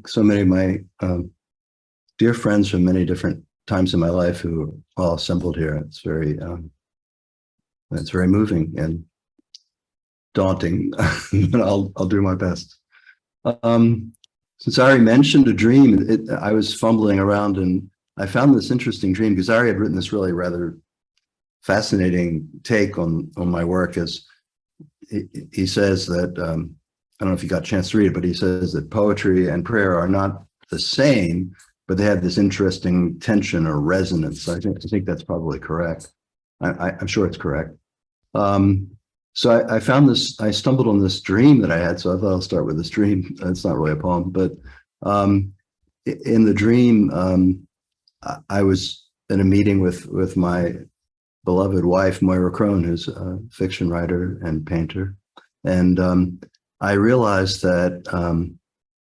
so many of my dear friends from many different times in my life who are all assembled here. It's very moving and daunting, but I'll do my best. Since Ari mentioned a dream, I was fumbling around and I found this interesting dream because Ari had written this really rather fascinating take on my work. As he says that, I don't know if you got a chance to read it, but he says that poetry and prayer are not the same, but they have this interesting tension or resonance. I think that's probably correct. I'm sure it's correct. So I found this, I stumbled on this dream that I had, so I thought I'll start with this dream. It's not really a poem, but in the dream, I was in a meeting with my beloved wife, Moira Crone, who's a fiction writer and painter. And I realized that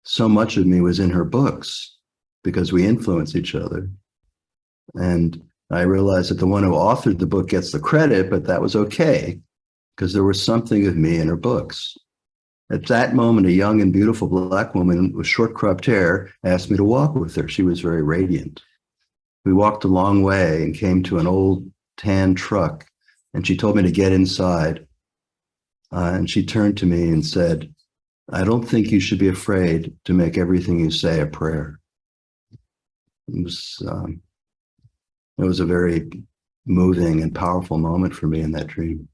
so much of me was in her books because we influence each other. And I realized that the one who authored the book gets the credit, but that was okay, because there was something of me in her books. At that moment, a young and beautiful Black woman with short cropped hair asked me to walk with her. She was very radiant. We walked a long way and came to an old tan truck, and she told me to get inside. And she turned to me and said, "I don't think you should be afraid to make everything you say a prayer." It was a very moving and powerful moment for me in that dream.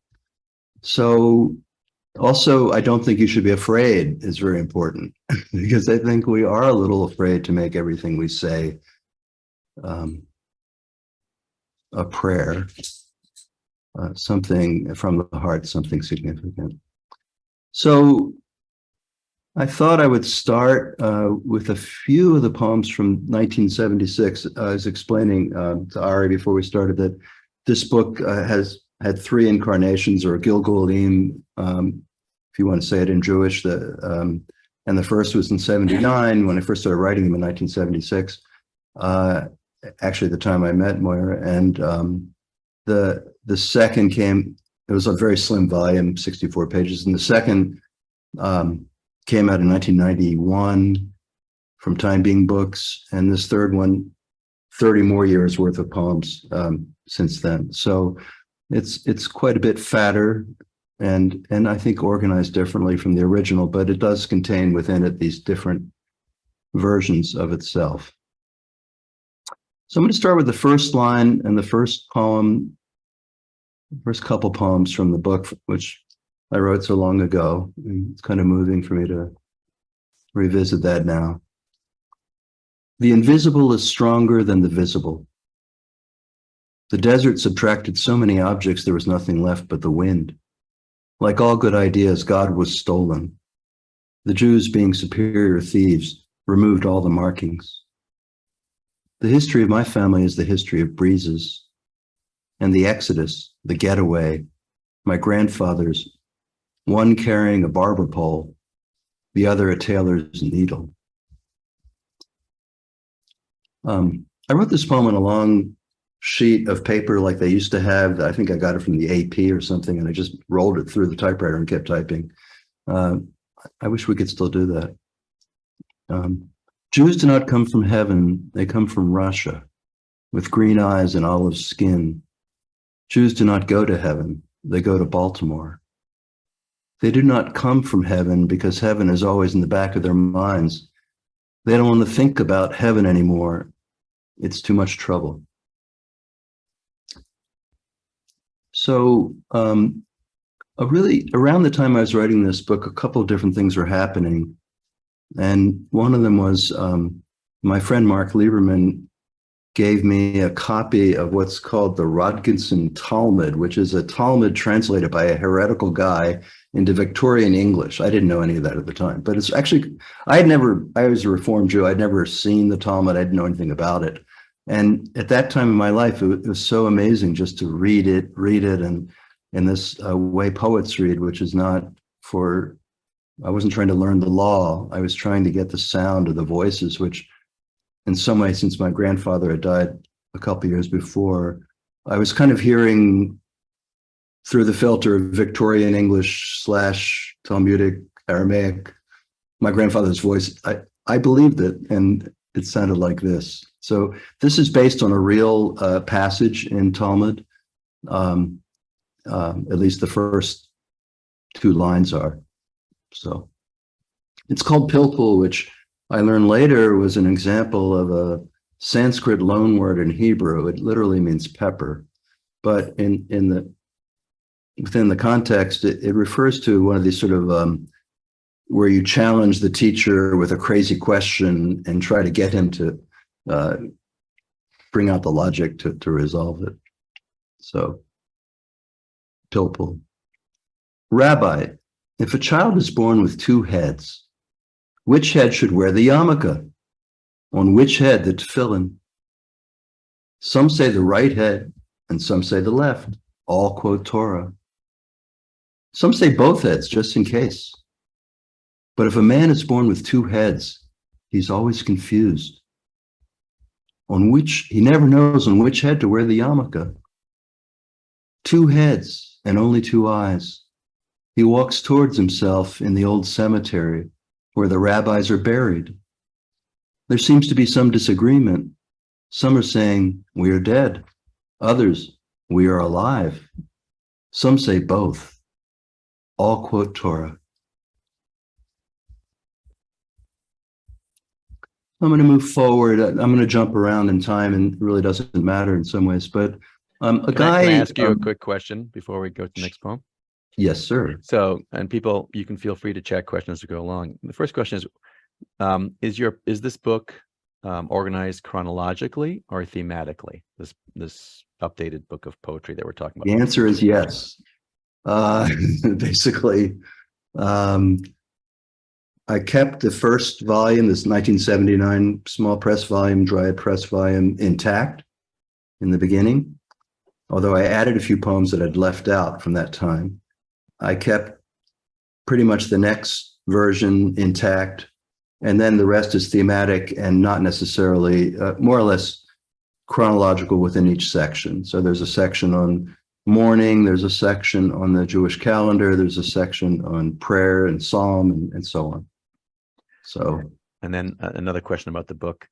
So also, I don't think you should be afraid is very important because I think we are a little afraid to make everything we say a prayer, something from the heart, something significant. So I thought I would start with a few of the poems from 1976. I was explaining to Ari before we started that this book has had three incarnations, or Gilgulim, if you want to say it in Jewish. And the first was in 79 when I first started writing them in 1976. Actually, the time I met Moira, and the second came. It was a very slim volume, 64 pages, and the second came out in 1991 from Time Being Books, and this third one, 30 more years worth of poems since then. So it's quite a bit fatter and I think organized differently from the original, but it does contain within it these different versions of itself. So I'm going to start with the first line and the first poem, first couple poems from the book, which I wrote so long ago. And it's kind of moving for me to revisit that now. The invisible is stronger than the visible. The desert subtracted so many objects there was nothing left but the wind. Like all good ideas, God was stolen. The Jews, being superior thieves, removed all the markings. The history of my family is the history of breezes, and the exodus, the getaway, my grandfather's, one carrying a barber pole, the other a tailor's needle. I wrote this poem on a long sheet of paper like they used to have. I think I got it from the AP or something, and I just rolled it through the typewriter and kept typing. I wish we could still do that. Jews do not come from heaven, they come from Russia, with green eyes and olive skin. Jews do not go to heaven, they go to Baltimore. They do not come from heaven because heaven is always in the back of their minds. They don't want to think about heaven anymore. It's too much trouble. So really, around the time I was writing this book, a couple of different things were happening. And one of them was my friend Mark Lieberman gave me a copy of what's called the Rodger Talmud, which is a Talmud translated by a heretical guy into Victorian English. I didn't know any of that at the time, but it's actually, I was a Reformed Jew. I'd never seen the Talmud. I didn't know anything about it. And at that time in my life, it was so amazing just to read it and in this way poets read, which is not for, I wasn't trying to learn the law. I was trying to get the sound of the voices, which in some way, since my grandfather had died a couple of years before, I was kind of hearing through the filter of Victorian English / Talmudic Aramaic, my grandfather's voice. I believed it, and it sounded like this. So this is based on a real passage in Talmud. Um, at least the first two lines are. So it's called pilpul, which I learned later was an example of a Sanskrit loanword in Hebrew. It literally means pepper, but within the context, it refers to one of these sort of where you challenge the teacher with a crazy question and try to get him to bring out the logic to resolve it. So, pilpul. Rabbi, if a child is born with two heads, which head should wear the yarmulke? On which head the tefillin? Some say the right head, and some say the left. All quote Torah. Some say both heads, just in case. But if a man is born with two heads, he's always confused. He never knows on which head to wear the yarmulke. Two heads and only two eyes. He walks towards himself in the old cemetery where the rabbis are buried. There seems to be some disagreement. Some are saying, we are dead. Others, we are alive. Some say both. All quote Torah. I'm going to move forward. I'm going to jump around in time, and it really doesn't matter in some ways. But can I ask you a quick question before we go to the next poem? Yes, sir. So, and people, you can feel free to chat questions as we go along. The first question is this book organized chronologically or thematically? This updated book of poetry that we're talking about. The answer is yes. Basically, I kept the first volume, this 1979 small press volume, dryad press volume, intact in the beginning, although I added a few poems that I'd left out from that time. I kept pretty much the next version intact, and then the rest is thematic and not necessarily, more or less chronological within each section. So there's a section on mourning, there's a section on the Jewish calendar, there's a section on prayer and psalm and so on. So, and then another question about the book,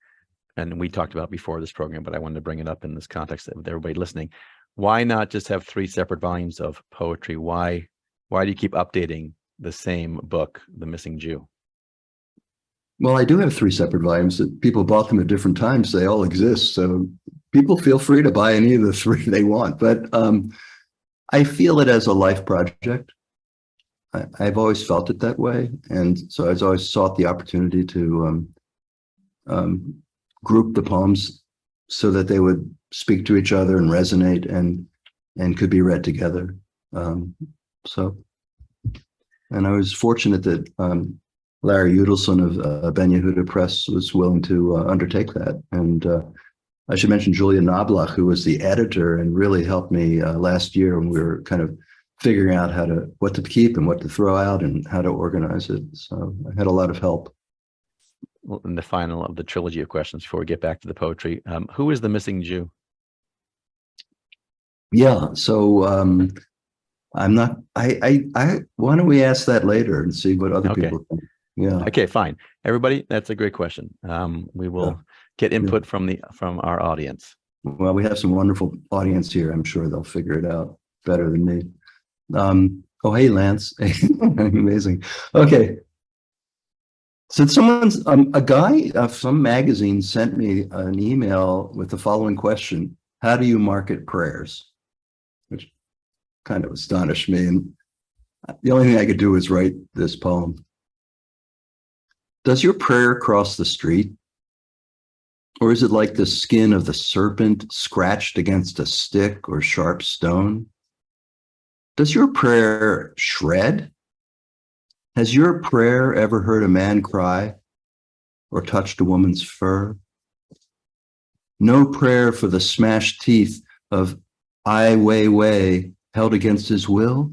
and we talked about before this program, but I wanted to bring it up in this context with everybody listening. Why not just have 3 separate volumes of poetry? Why do you keep updating the same book, The Missing Jew? Well, I do have 3 separate volumes that people bought them at different times. They all exist. So people feel free to buy any of the 3 they want. But I feel it as a life project. I've always felt it that way. And so I've always sought the opportunity to group the poems so that they would speak to each other and resonate and could be read together. And I was fortunate that Larry Udelson of Ben Yehuda Press was willing to undertake that. And I should mention Julia Knoblauch, who was the editor and really helped me last year when we were kind of figuring out what to keep and what to throw out and how to organize it. So I had a lot of help. Well, in the final of the trilogy of questions before we get back to the poetry, who is the missing Jew? Yeah, so I'm not. Why don't we ask that later and see what other people think? Yeah. Okay, fine. Everybody, that's a great question. We will get input from our audience. Well, we have some wonderful audience here. I'm sure they'll figure it out better than me. Oh, hey, Lance. Amazing. Okay. So a guy of some magazine sent me an email with the following question: how do you market prayers? Which kind of astonished me. And the only thing I could do was write this poem. Does your prayer cross the street? Or is it like the skin of the serpent scratched against a stick or sharp stone? Does your prayer shred? Has your prayer ever heard a man cry or touched a woman's fur? No prayer for the smashed teeth of Ai Weiwei held against his will?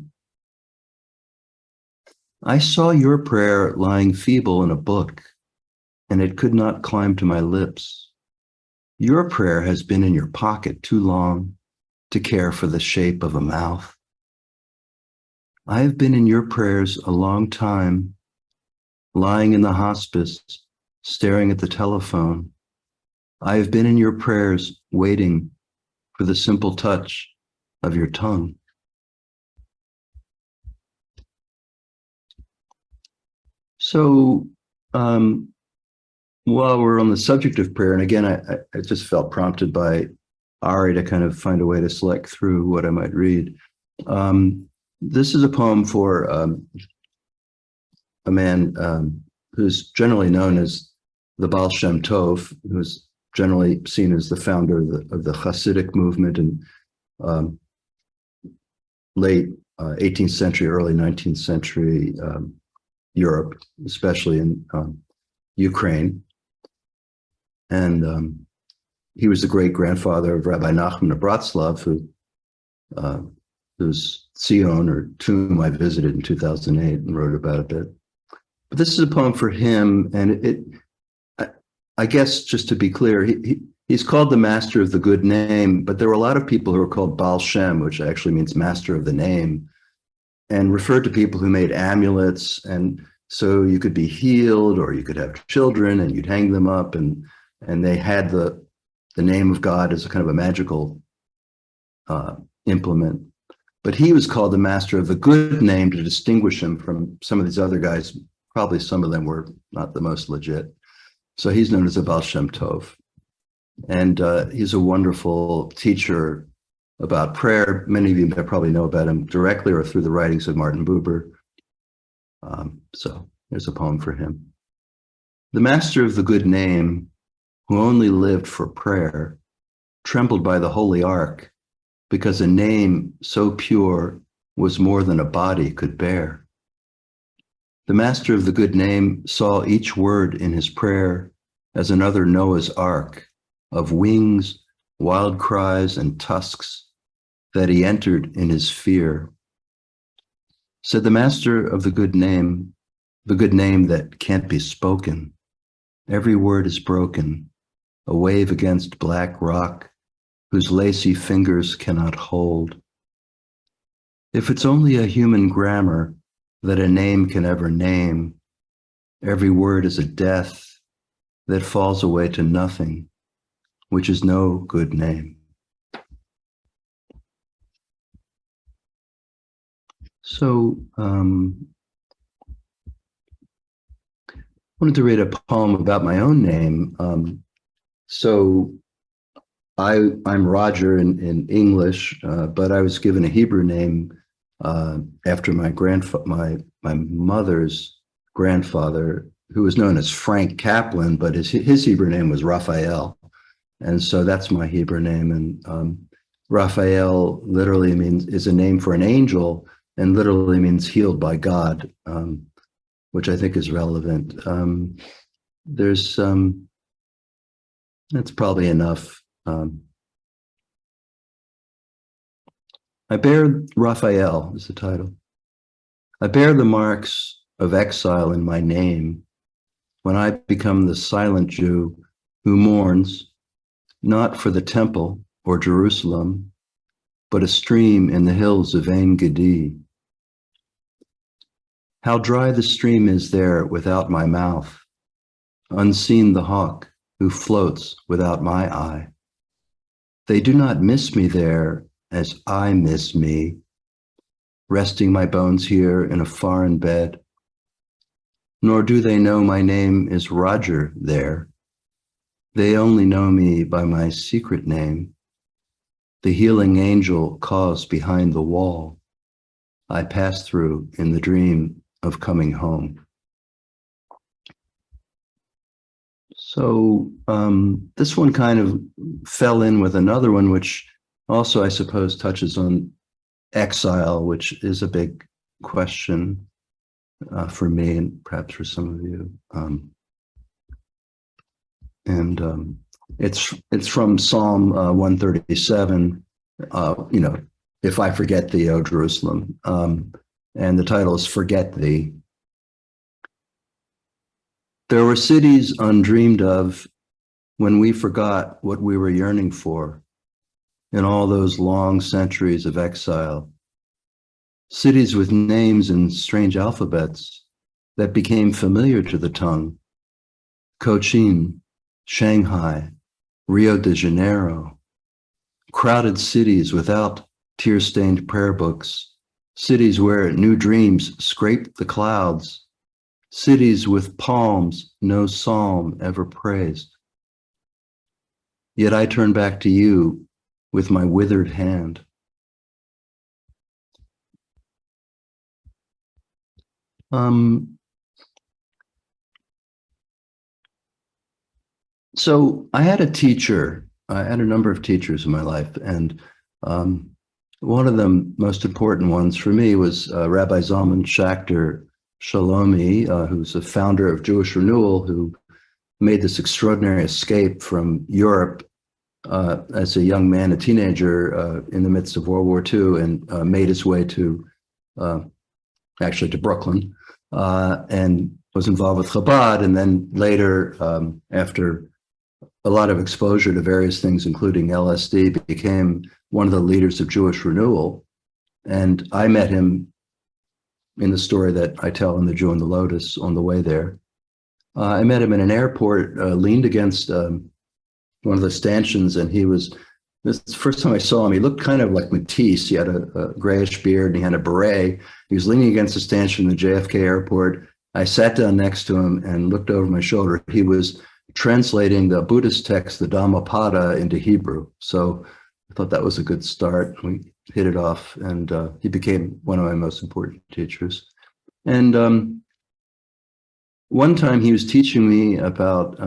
I saw your prayer lying feeble in a book, and it could not climb to my lips. Your prayer has been in your pocket too long to care for the shape of a mouth. I have been in your prayers a long time, lying in the hospice, staring at the telephone. I have been in your prayers, waiting for the simple touch of your tongue. So, while we're on the subject of prayer, and again, I just felt prompted by Ari to kind of find a way to select through what I might read. This is a poem for a man who's generally known as the Baal Shem Tov, who's generally seen as the founder of the Hasidic movement in late 18th century, early 19th century Europe, especially in Ukraine. And he was the great-grandfather of Rabbi Nachman of Bratslav, whose Zion or tomb I visited in 2008 and wrote about a bit. But this is a poem for him, and I guess just to be clear, he's called the master of the good name, but there were a lot of people who were called Baal Shem, which actually means master of the name, and referred to people who made amulets, and so you could be healed or you could have children and you'd hang them up, and they had the name of God as a kind of a magical implement. But he was called the master of the good name to distinguish him from some of these other guys. Probably some of them were not the most legit. So he's known as the Baal Shem Tov. And he's a wonderful teacher about prayer. Many of you probably know about him directly or through the writings of Martin Buber. So there's a poem for him. The master of the good name, who only lived for prayer, trembled by the holy ark, because a name so pure was more than a body could bear. The master of the good name saw each word in his prayer as another Noah's ark of wings, wild cries, and tusks that he entered in his fear. Said the master of the good name that can't be spoken, every word is broken, a wave against black rock whose lacy fingers cannot hold. If it's only a human grammar that a name can ever name, every word is a death that falls away to nothing, which is no good name. So, I wanted to read a poem about my own name. I'm Rodger in English, but I was given a Hebrew name after my mother's grandfather, who was known as Frank Kaplan, but his Hebrew name was Raphael, and so that's my Hebrew name. And Raphael literally is a name for an angel, and literally means healed by God, which I think is relevant. That's probably enough. I bear Raphael is the title. I bear the marks of exile in my name when I become the silent Jew who mourns not for the temple or Jerusalem, but a stream in the hills of Ein Gedi. How dry the stream is there without my mouth, unseen the hawk who floats without my eye. They do not miss me there as I miss me, resting my bones here in a foreign bed. Nor do they know my name is Rodger there. They only know me by my secret name, the healing angel caused behind the wall I pass through in the dream of coming home. So this one kind of fell in with another one, which also, I suppose, touches on exile, which is a big question for me and perhaps for some of you. It's from Psalm 137, if I forget thee, O Jerusalem. And the title is Forget Thee. There were cities undreamed of when we forgot what we were yearning for in all those long centuries of exile. Cities with names in strange alphabets that became familiar to the tongue, Cochin, Shanghai, Rio de Janeiro, crowded cities without tear-stained prayer books, cities where new dreams scrape the clouds, cities with palms no psalm ever praised. Yet I turn back to you with my withered hand. So I had a teacher, I had a number of teachers in my life, and one of the most important ones for me was Rabbi Zalman Schachter Shalomi, who's the founder of Jewish Renewal, who made this extraordinary escape from Europe as a young man, a teenager in the midst of World War II, and made his way to actually to Brooklyn, and was involved with Chabad, and then later, after a lot of exposure to various things, including LSD, became one of the leaders of Jewish Renewal. And I met him in the story that I tell in The Jew and the Lotus on the way there. I met him in an airport, leaned against one of the stanchions, and this is the first time I saw him, he looked kind of like Matisse. He had a grayish beard and he had a beret. He was leaning against the stanchion in the JFK airport. I sat down next to him and looked over my shoulder. He was translating the Buddhist text, the Dhammapada, into Hebrew. So I thought that was a good start. We hit it off, and he became one of my most important teachers. And one time he was teaching me about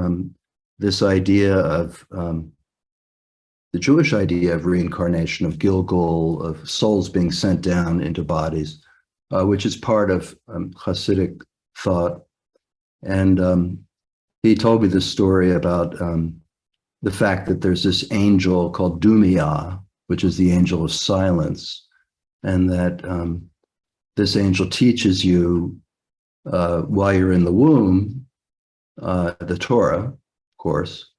this idea of the Jewish idea of reincarnation, of Gilgul, of souls being sent down into bodies, which is part of Hasidic thought. And he told me this story about the fact that there's this angel called Dumia, which is the angel of silence, and that this angel teaches you while you're in the womb, the Torah, of course.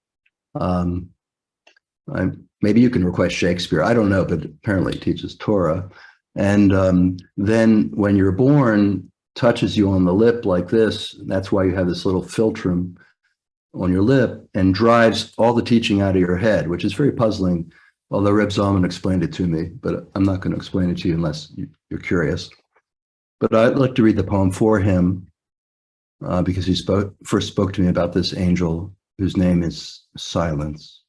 Maybe you can request Shakespeare, I don't know, but apparently it teaches Torah. And then when you're born, touches you on the lip like this. That's why you have this little philtrum on your lip, and drives all the teaching out of your head, which is very puzzling, although Reb Zalman explained it to me, but I'm not going to explain it to you unless you're curious. But I'd like to read the poem for him because he first spoke to me about this angel whose name is Silence.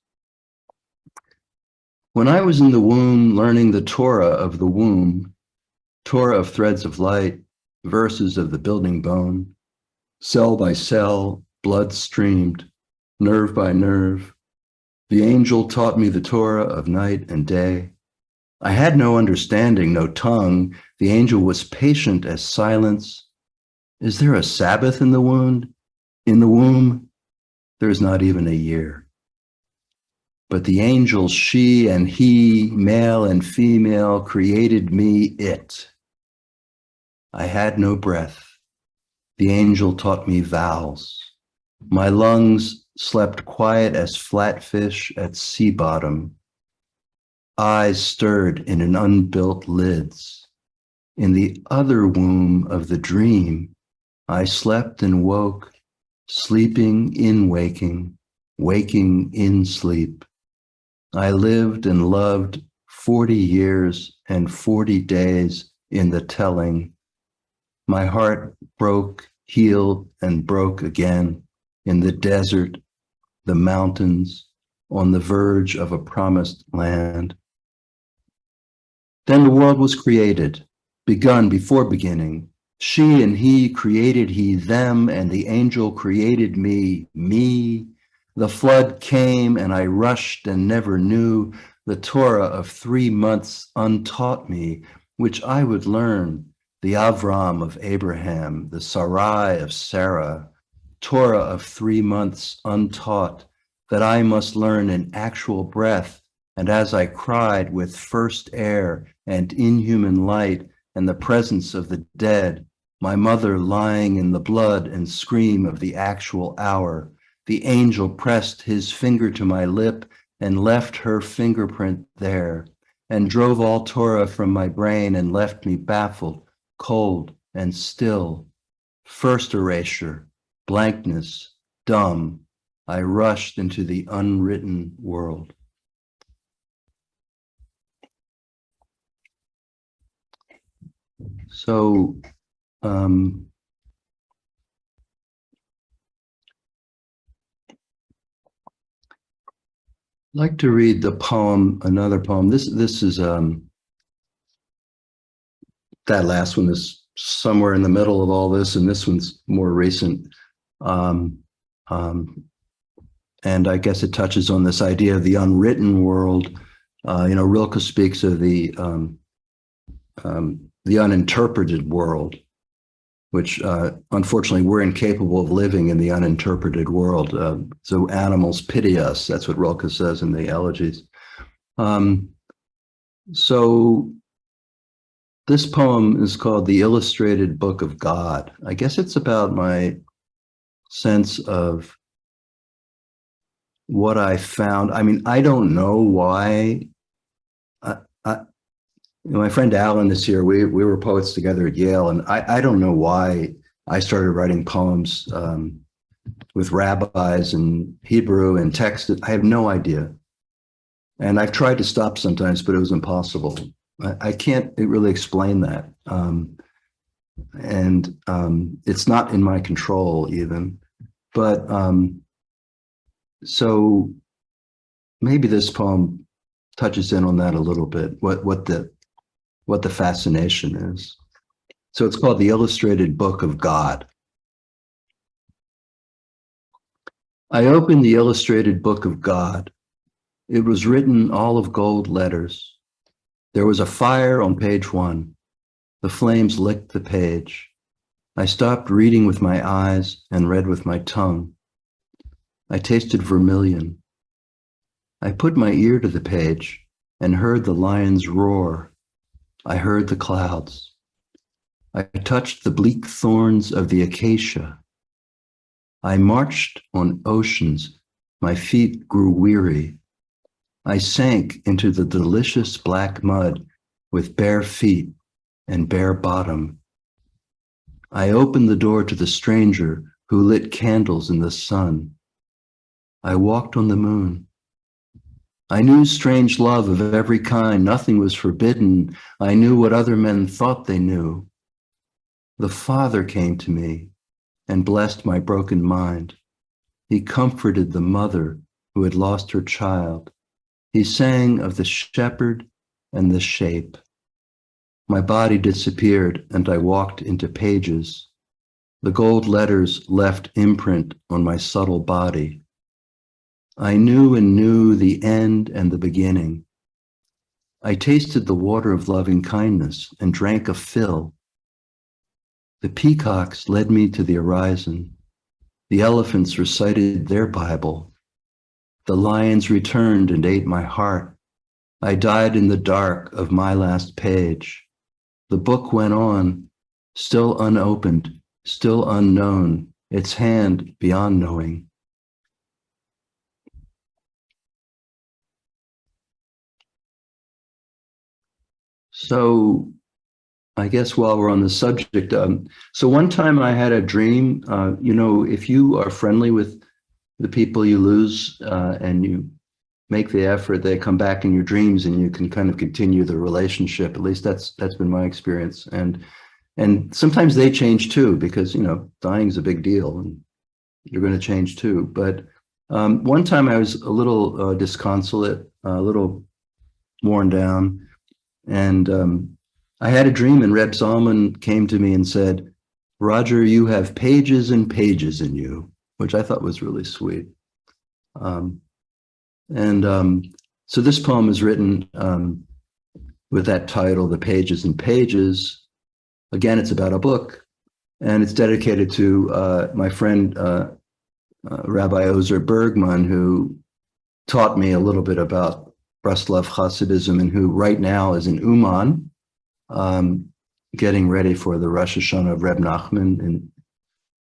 When I was in the womb learning the Torah of the womb, Torah of threads of light, verses of the building bone, cell by cell, blood streamed, nerve by nerve, the angel taught me the Torah of night and day. I had no understanding, no tongue. The angel was patient as silence. Is there a Sabbath in the wound? In the womb, there's not even a year. But the angel, she and he, male and female, created me it. I had no breath. The angel taught me vowels. My lungs slept quiet as flatfish at sea bottom. Eyes stirred in an unbuilt lids. In the other womb of the dream, I slept and woke, sleeping in waking, waking in sleep. I lived and loved 40 years and 40 days in the telling. My heart broke, healed, and broke again in the desert, the mountains, on the verge of a promised land. Then the world was created, begun before beginning. She and he created he them, and the angel created me, me. The flood came and I rushed and never knew. The Torah of 3 months untaught me, which I would learn. The Avram of Abraham, the Sarai of Sarah, Torah of 3 months untaught, that I must learn in actual breath. And as I cried with first air and inhuman light and the presence of the dead, my mother lying in the blood and scream of the actual hour, the angel pressed his finger to my lip and left her fingerprint there, and drove all Torah from my brain and left me baffled, cold and still. First erasure, blankness, dumb, I rushed into the unwritten world. So, I'd like to read the poem, another poem. This is that last one is somewhere in the middle of all this, and this one's more recent. And I guess it touches on this idea of the unwritten world. Rilke speaks of the uninterpreted world, which unfortunately we're incapable of living in the uninterpreted world. So animals pity us. That's what Rilke says in the elegies. So this poem is called The Illustrated Book of God. I guess it's about my sense of what I found. I mean, I don't know why. My friend Alan is here. We were poets together at Yale, and I don't know why I started writing poems with rabbis and Hebrew and text. I have no idea. And I've tried to stop sometimes, but it was impossible. I can't really explain that. It's not in my control even. But so maybe this poem touches in on that a little bit, what the fascination is. So it's called The Illustrated Book of God. I opened the illustrated book of God. It was written all of gold letters. There was a fire on page 1. The flames licked the page. I stopped reading with my eyes and read with my tongue. I tasted vermilion. I put my ear to the page and heard the lions roar. I heard the clouds. I touched the bleak thorns of the acacia. I marched on oceans. My feet grew weary. I sank into the delicious black mud with bare feet and bare bottom. I opened the door to the stranger who lit candles in the sun. I walked on the moon. I knew strange love of every kind. Nothing was forbidden. I knew what other men thought they knew. The Father came to me and blessed my broken mind. He comforted the mother who had lost her child. He sang of the shepherd and the shape. My body disappeared and I walked into pages. The gold letters left imprint on my subtle body. I knew and knew the end and the beginning. I tasted the water of loving kindness and drank a fill. The peacocks led me to the horizon. The elephants recited their Bible. The lions returned and ate my heart. I died in the dark of my last page. The book went on, still unopened, still unknown, its hand beyond knowing. So I guess while we're on the subject, so one time I had a dream, if you are friendly with the people you lose and you make the effort, they come back in your dreams and you can kind of continue the relationship. At least that's been my experience. And sometimes they change too, because, dying is a big deal and you're going to change too. But one time I was a little disconsolate, a little worn down. And I had a dream and Reb Zalman came to me and said, Rodger, you have pages and pages in you, which I thought was really sweet. So this poem is written with that title, The Pages and Pages. Again, it's about a book and it's dedicated to my friend, Rabbi Ozer Bergman, who taught me a little bit about Breslov Hasidism and who right now is in Uman, getting ready for the Rosh Hashanah of Reb Nachman, and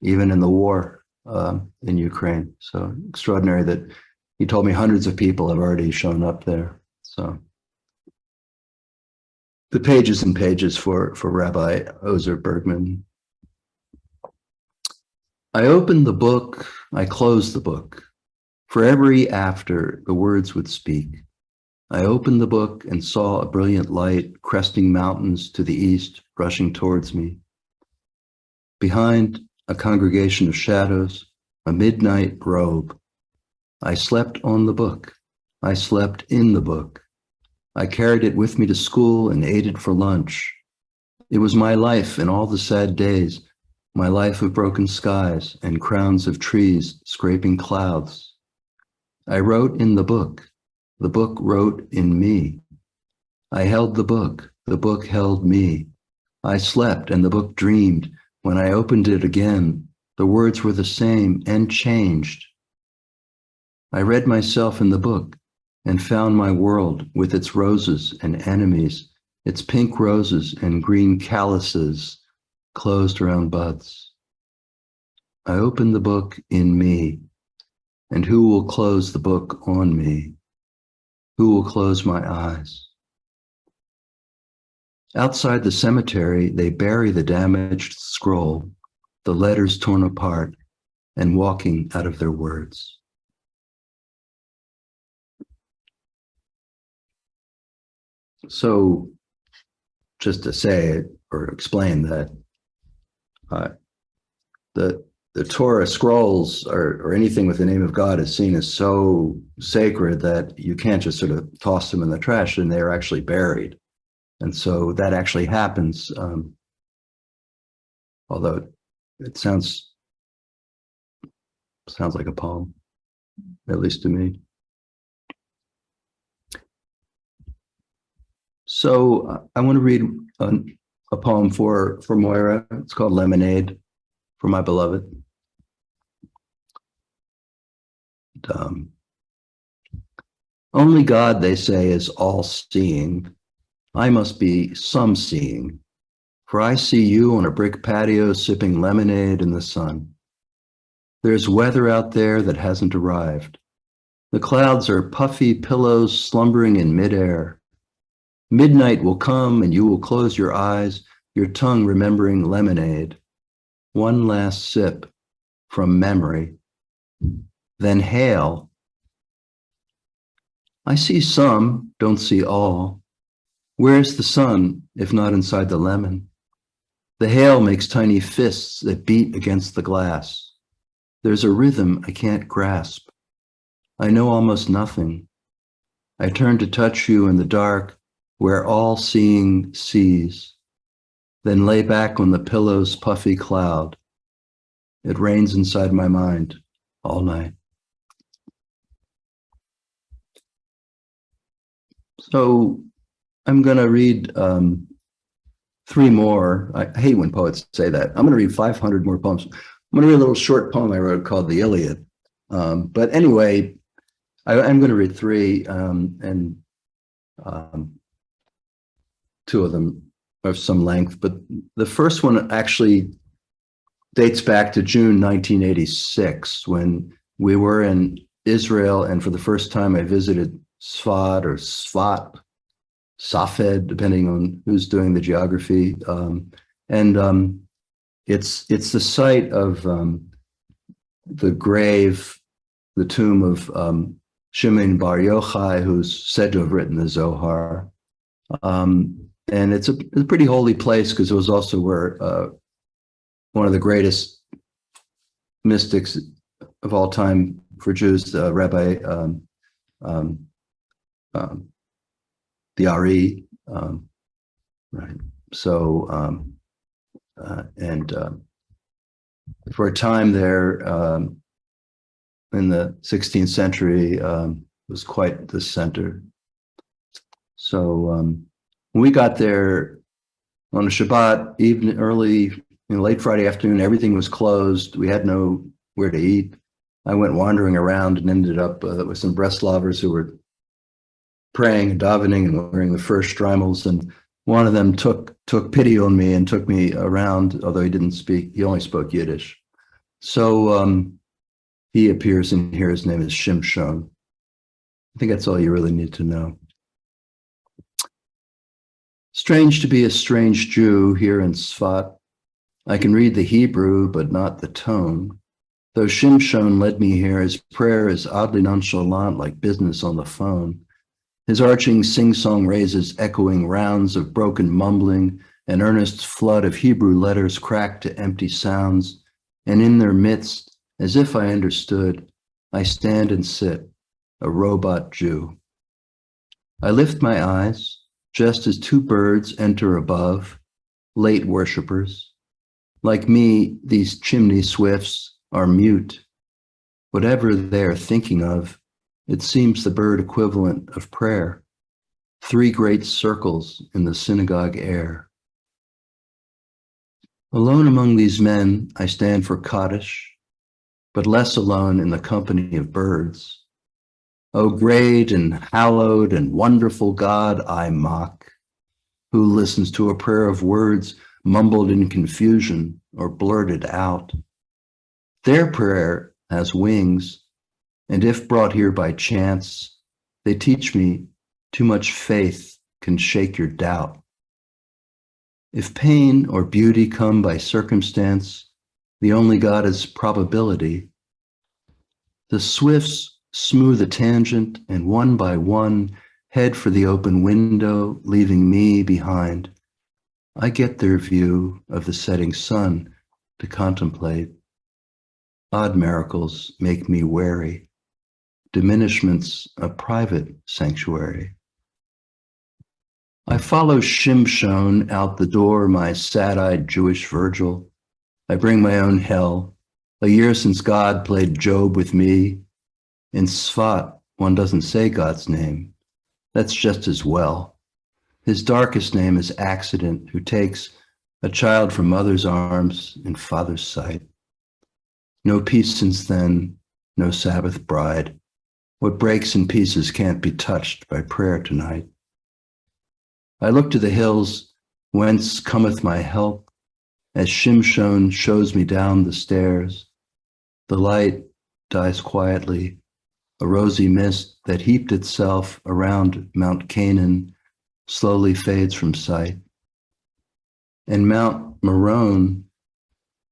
even in the war in Ukraine. So extraordinary that he told me hundreds of people have already shown up there. So the pages and pages for Rabbi Ozer Bergman. I opened the book, I closed the book. For every after, the words would speak. I opened the book and saw a brilliant light cresting mountains to the east, rushing towards me. Behind a congregation of shadows, a midnight robe. I slept on the book. I slept in the book. I carried it with me to school and ate it for lunch. It was my life in all the sad days, my life of broken skies and crowns of trees scraping clouds. I wrote in the book wrote in me. I held the book held me. I slept and the book dreamed. When I opened it again, the words were the same and changed. I read myself in the book and found my world with its roses and enemies, its pink roses and green calluses closed around buds. I opened the book in me, and who will close the book on me? Who will close my eyes? Outside the cemetery, they bury the damaged scroll, the letters torn apart and walking out of their words. So just to say it or explain that the Torah scrolls or anything with the name of God is seen as so sacred that you can't just sort of toss them in the trash, and they're actually buried. And so that actually happens, although it sounds like a poem, at least to me. So I want to read a poem for Moira. It's called Lemonade, for my beloved. Only God, they say, is all-seeing. I must be some seeing, for I see you on a brick patio sipping lemonade in the sun. There's weather out there that hasn't arrived. The clouds are puffy pillows slumbering in midair. Midnight will come and you will close your eyes, your tongue remembering lemonade. One last sip from memory. Then hail. I see some, don't see all. Where's the sun, if not inside the lemon? The hail makes tiny fists that beat against the glass. There's a rhythm I can't grasp. I know almost nothing. I turn to touch you in the dark, where all seeing sees, then lay back on the pillow's puffy cloud. It rains inside my mind all night. So I'm going to read 3 more. I hate when poets say that. I'm going to read 500 more poems. I'm going to read a little short poem I wrote called The Iliad. But anyway, I'm going to read 3, and 2 of them of some length. But the first one actually dates back to June 1986, when we were in Israel, and for the first time I visited Sfat or Sfat, Safed, depending on who's doing the geography. It's the site of the grave, the tomb of Shimon Bar Yochai, who's said to have written the Zohar. And it's a pretty holy place because it was also where one of the greatest mystics of all time for Jews, Rabbi the Ari, right? So, for a time there, in the 16th century, was quite the center. So when we got there on a Shabbat evening, early, late Friday afternoon, everything was closed. We had nowhere to eat. I went wandering around and ended up with some Breslovers who were praying and davening and wearing the first shtreimels, and one of them took pity on me and took me around, although he only spoke Yiddish. So he appears in here, his name is Shimshon. I think that's all you really need to know. Strange to be a strange Jew here in Sfat. I can read the Hebrew, but not the tone. Though Shimshon led me here, his prayer is oddly nonchalant, like business on the phone. His arching sing-song raises echoing rounds of broken mumbling, an earnest flood of Hebrew letters cracked to empty sounds, and in their midst, as if I understood, I stand and sit, a robot Jew. I lift my eyes, just as two birds enter above, late worshippers. Like me, these chimney swifts are mute. Whatever they are thinking of, it seems the bird equivalent of prayer. Three great circles in the synagogue air. Alone among these men, I stand for Kaddish, but less alone in the company of birds. O great and hallowed and wonderful God, I mock, who listens to a prayer of words mumbled in confusion or blurted out. Their prayer has wings, and if brought here by chance, they teach me too much faith can shake your doubt. If pain or beauty come by circumstance, the only God is probability. The swifts smooth a tangent and one by one head for the open window, leaving me behind. I get their view of the setting sun to contemplate. Odd miracles make me wary, diminishments a private sanctuary. I follow Shimshon out the door, my sad-eyed Jewish Virgil. I bring my own hell, a year since God played Job with me. In Sfat, one doesn't say God's name. That's just as well. His darkest name is Accident, who takes a child from mother's arms in father's sight. No peace since then, no Sabbath bride. What breaks in pieces can't be touched by prayer tonight. I look to the hills, whence cometh my help, as Shimshon shows me down the stairs. The light dies quietly, a rosy mist that heaped itself around Mount Canaan slowly fades from sight. And Mount Meron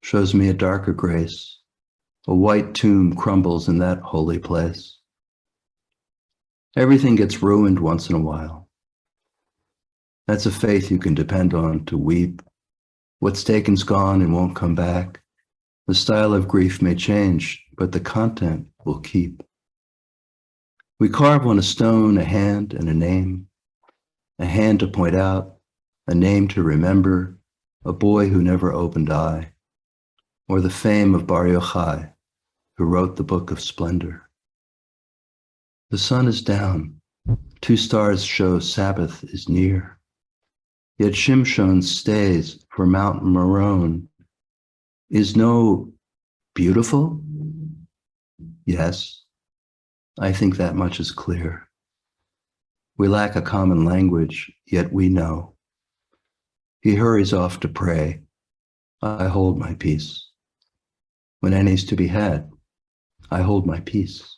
shows me a darker grace. A white tomb crumbles in that holy place. Everything gets ruined once in a while. That's a faith you can depend on to weep. What's taken's gone and won't come back. The style of grief may change, but the content will keep. We carve on a stone a hand and a name, a hand to point out, a name to remember, a boy who never opened eye, or the fame of Bar Yochai, who wrote the Book of Splendor. The sun is down, 2 stars show Sabbath is near. Yet Shimshon stays for Mount Meron. Is no beautiful? Yes, I think that much is clear. We lack a common language, yet we know. He hurries off to pray. I hold my peace. When any's to be had, I hold my peace.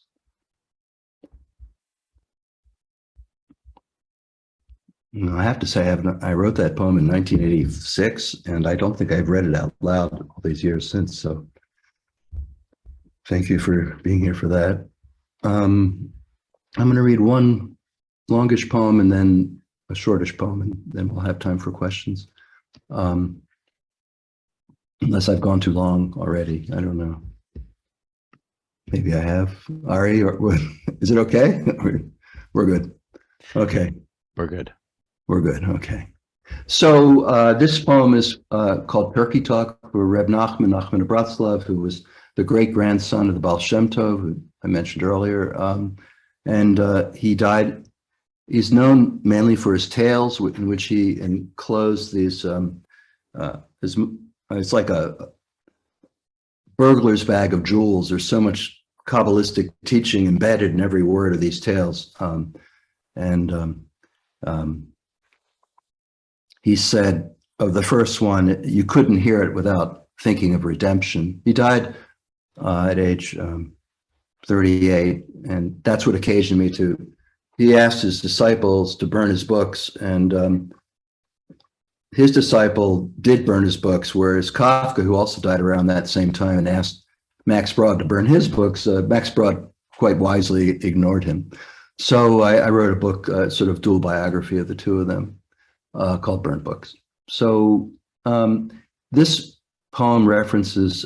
I have to say, I wrote that poem in 1986, and I don't think I've read it out loud all these years since, so thank you for being here for that. I'm going to read one longish poem and then a shortish poem, and then we'll have time for questions. Unless I've gone too long already, I don't know. Maybe I have. Ari, is it okay? We're good. Okay. We're good. We're good. Okay. So this poem is called Turkey Talk for Reb Nachman of Bratslav, who was the great-grandson of the Baal Shem Tov, who I mentioned earlier. And he died. He's known mainly for his tales, in which he enclosed these, it's like a burglar's bag of jewels. There's so much Kabbalistic teaching embedded in every word of these tales. He said of the first one, you couldn't hear it without thinking of redemption. He died at age 38, and that's what occasioned me to, he asked his disciples to burn his books, and his disciple did burn his books, whereas Kafka, who also died around that same time and asked Max Brod to burn his books. Max Brod quite wisely ignored him. So I wrote a book, sort of dual biography of the two of them, called Burnt Books. So this poem references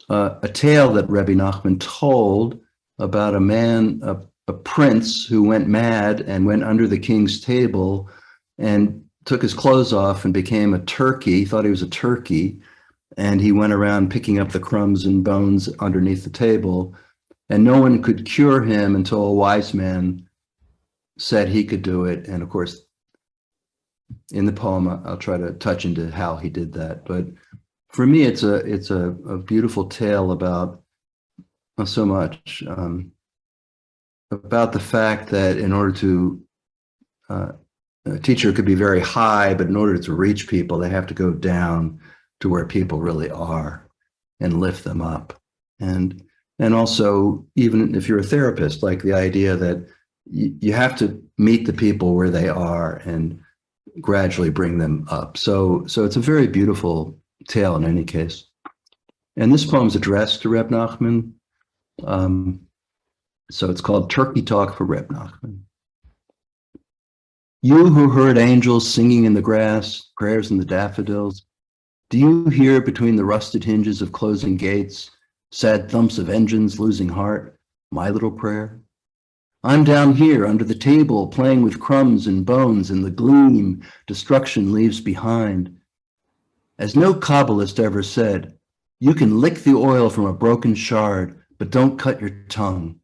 a tale that Rebbe Nachman told about a man, a prince who went mad and went under the king's table and took his clothes off and became a turkey, thought he was a turkey, and he went around picking up the crumbs and bones underneath the table, and no one could cure him until a wise man said he could do it. And of course, in the poem, I'll try to touch into how he did that. But for me, it's a beautiful tale about so much, about the fact that in order to, a teacher could be very high, but in order to reach people, they have to go down to where people really are and lift them up. And also, even if you're a therapist, like the idea that you have to meet the people where they are and gradually bring them up. So it's a very beautiful tale in any case. And this poem's addressed to Reb Nachman. So it's called Turkey Talk for Reb Nachman. You who heard angels singing in the grass, prayers in the daffodils, do you hear between the rusted hinges of closing gates, sad thumps of engines losing heart, my little prayer? I'm down here under the table playing with crumbs and bones and the gleam destruction leaves behind. As no Kabbalist ever said, you can lick the oil from a broken shard, but don't cut your tongue.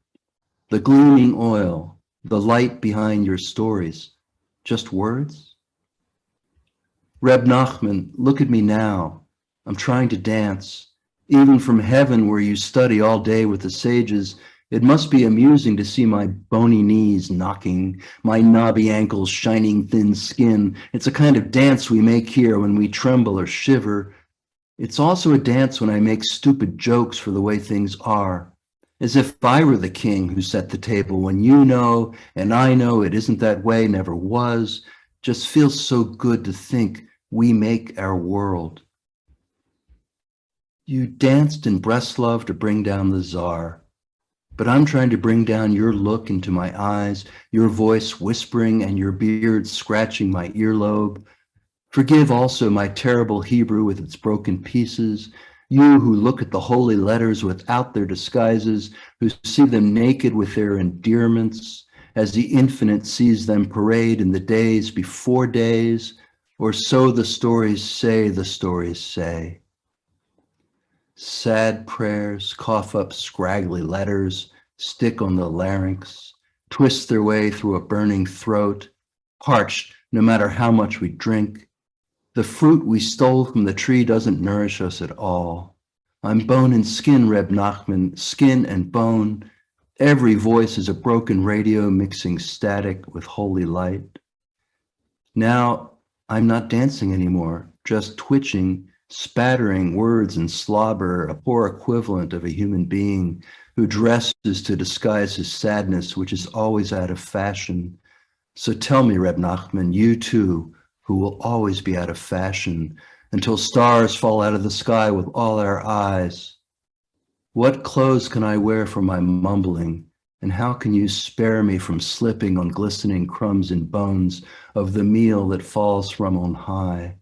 The gleaming oil, the light behind your stories, just words? Reb Nachman, look at me now. I'm trying to dance. Even from heaven where you study all day with the sages, it must be amusing to see my bony knees knocking, my knobby ankles shining thin skin. It's a kind of dance we make here when we tremble or shiver. It's also a dance when I make stupid jokes for the way things are, as if I were the king who set the table when you know and I know it isn't that way, never was. Just feels so good to think we make our world. You danced in Breslov to bring down the Tsar. But I'm trying to bring down your look into my eyes, your voice whispering and your beard scratching my earlobe. Forgive also my terrible Hebrew with its broken pieces, you who look at the holy letters without their disguises, who see them naked with their endearments, as the infinite sees them parade in the days before days, or so the stories say the stories say. Sad prayers cough up scraggly letters, stick on the larynx, twist their way through a burning throat, parched no matter how much we drink. The fruit we stole from the tree doesn't nourish us at all. I'm bone and skin, Reb Nachman, skin and bone. Every voice is a broken radio mixing static with holy light. Now I'm not dancing anymore, just twitching, spattering words and slobber, a poor equivalent of a human being who dresses to disguise his sadness, which is always out of fashion. So tell me, Reb Nachman, you too, who will always be out of fashion until stars fall out of the sky with all our eyes. What clothes can I wear for my mumbling? And how can you spare me from slipping on glistening crumbs and bones of the meal that falls from on high?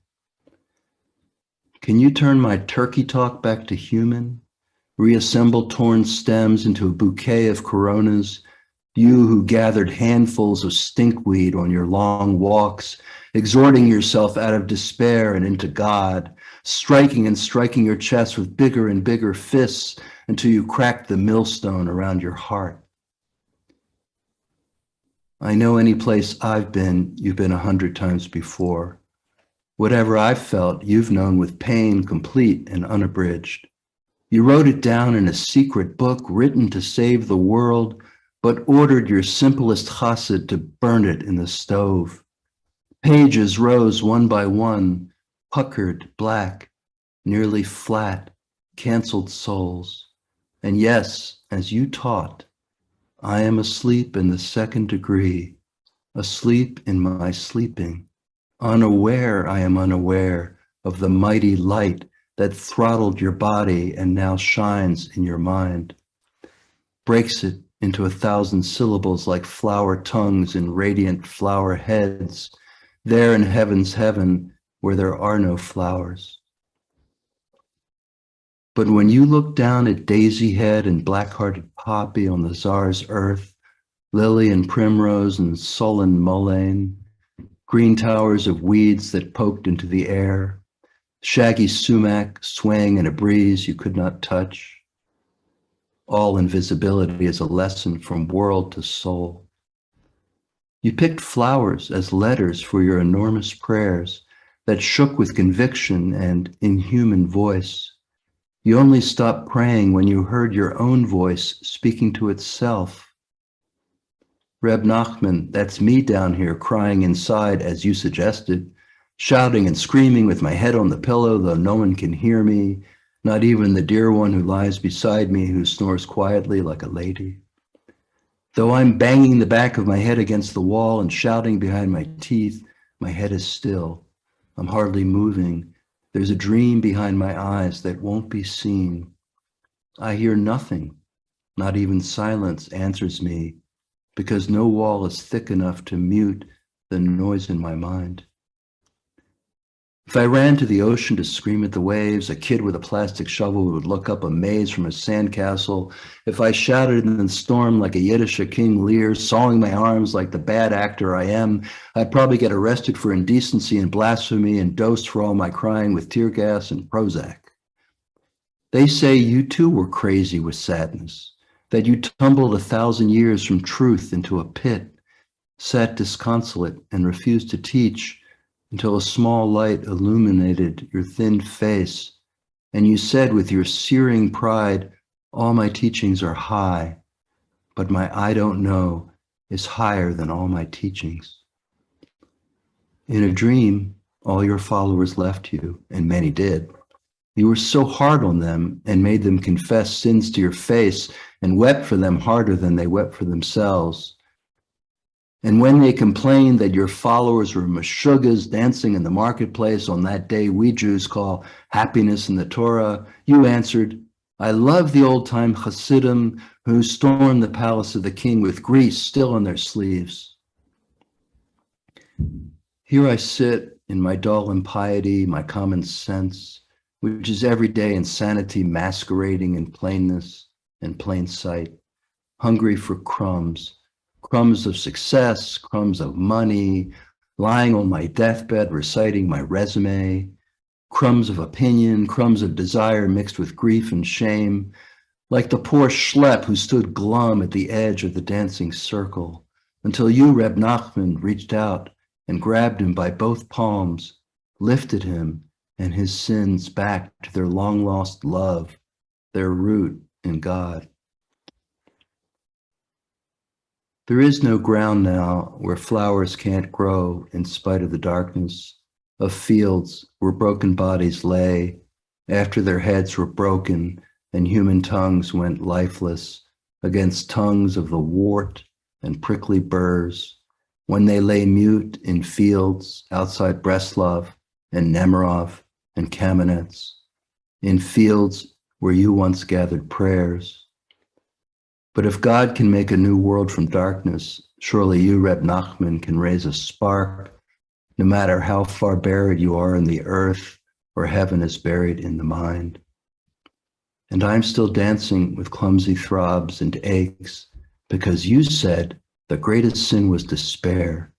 Can you turn my turkey talk back to human? Reassemble torn stems into a bouquet of coronas, you who gathered handfuls of stinkweed on your long walks, exhorting yourself out of despair and into God, striking and striking your chest with bigger and bigger fists until you cracked the millstone around your heart. I know any place I've been, you've been 100 times before. Whatever I've felt, you've known with pain complete and unabridged. You wrote it down in a secret book written to save the world, but ordered your simplest chassid to burn it in the stove. Pages rose one by one, puckered, black, nearly flat, canceled souls. And yes, as you taught, I am asleep in the second degree, asleep in my sleeping. Unaware, I am unaware of the mighty light that throttled your body and now shines in your mind, breaks it into 1,000 syllables like flower tongues in radiant flower heads, there in heaven's heaven where there are no flowers. But when you look down at daisy head and black-hearted poppy on the czar's earth, lily and primrose and sullen mullein, green towers of weeds that poked into the air, shaggy sumac swaying in a breeze you could not touch, all invisibility is a lesson from world to soul. You picked flowers as letters for your enormous prayers that shook with conviction and inhuman voice. You only stopped praying when you heard your own voice speaking to itself. Reb Nachman, that's me down here crying inside as you suggested, shouting and screaming with my head on the pillow, though no one can hear me, not even the dear one who lies beside me, who snores quietly like a lady. Though I'm banging the back of my head against the wall and shouting behind my teeth, my head is still. I'm hardly moving. There's a dream behind my eyes that won't be seen. I hear nothing. Not even silence answers me, because no wall is thick enough to mute the noise in my mind. If I ran to the ocean to scream at the waves, a kid with a plastic shovel would look up a maze from a sandcastle. If I shouted in the storm like a Yiddish King Lear, sawing my arms like the bad actor I am, I'd probably get arrested for indecency and blasphemy and dosed for all my crying with tear gas and Prozac. They say you too were crazy with sadness, that you tumbled 1,000 years from truth into a pit, sat disconsolate and refused to teach, until a small light illuminated your thin face, and you said with your searing pride, all my teachings are high, but my I don't know is higher than all my teachings. In a dream, all your followers left you, and many did. You were so hard on them and made them confess sins to your face and wept for them harder than they wept for themselves. And when they complained that your followers were meshuggahs dancing in the marketplace on that day we Jews call happiness in the Torah, you answered, I love the old-time Hasidim who stormed the palace of the king with grease still on their sleeves. Here I sit in my dull impiety, my common sense, which is everyday insanity masquerading in plainness and plain sight, hungry for crumbs, crumbs of success, crumbs of money, lying on my deathbed reciting my resume, crumbs of opinion, crumbs of desire mixed with grief and shame, like the poor schlep who stood glum at the edge of the dancing circle, until you, Reb Nachman, reached out and grabbed him by both palms, lifted him and his sins back to their long-lost love, their root in God. There is no ground now where flowers can't grow in spite of the darkness, of fields where broken bodies lay after their heads were broken and human tongues went lifeless against tongues of the wart and prickly burrs, when they lay mute in fields outside Breslov and Nemirov and Kamenetz, in fields where you once gathered prayers. But if God can make a new world from darkness, surely you, Reb Nachman, can raise a spark, no matter how far buried you are in the earth or heaven is buried in the mind. And I'm still dancing with clumsy throbs and aches because you said the greatest sin was despair,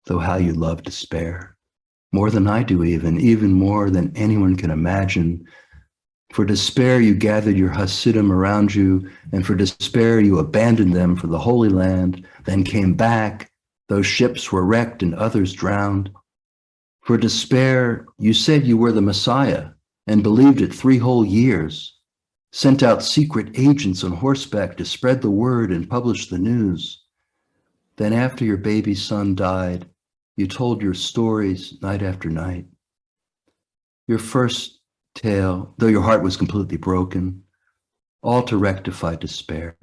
though how you love despair. More than I do even more than anyone can imagine. For despair, you gathered your Hasidim around you, and for despair, you abandoned them for the Holy Land, then came back. Those ships were wrecked and others drowned. For despair, you said you were the Messiah and believed it 3 whole years, sent out secret agents on horseback to spread the word and publish the news. Then after your baby son died, you told your stories night after night. Your first tale, though your heart was completely broken, all to rectify despair.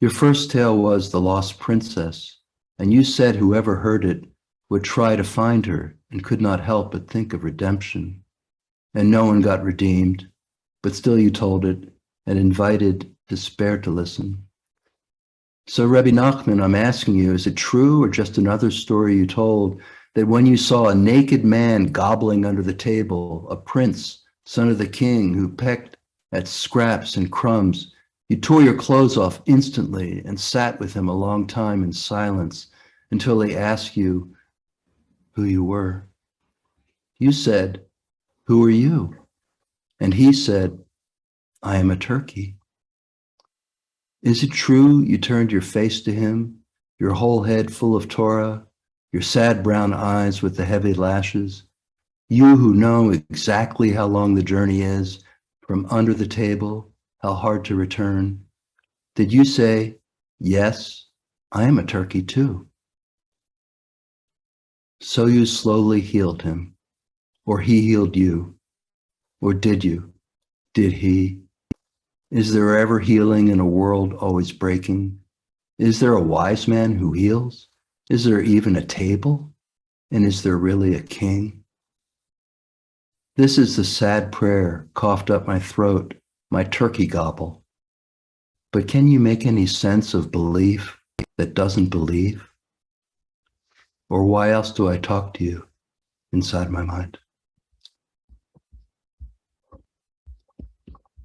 Your first tale was the lost princess, and you said whoever heard it would try to find her and could not help but think of redemption. and no one got redeemed, but still you told it and invited despair to listen. So Rebbe Nachman, I'm asking you, is it true or just another story you told that when you saw a naked man gobbling under the table, a prince, son of the king, who pecked at scraps and crumbs, you tore your clothes off instantly and sat with him a long time in silence until he asked you who you were? You said, "Who are you?" And he said, "I am a turkey." Is it true you turned your face to him, your whole head full of Torah, your sad brown eyes with the heavy lashes, you who know exactly how long the journey is from under the table, how hard to return? Did you say, "Yes, I am a turkey too"? So you slowly healed him, or he healed you, or did you? Did he? Is there ever healing in a world always breaking? Is there a wise man who heals? Is there even a table? And is there really a king? This is the sad prayer coughed up my throat, my turkey gobble. But can you make any sense of belief that doesn't believe? Or why else do I talk to you inside my mind?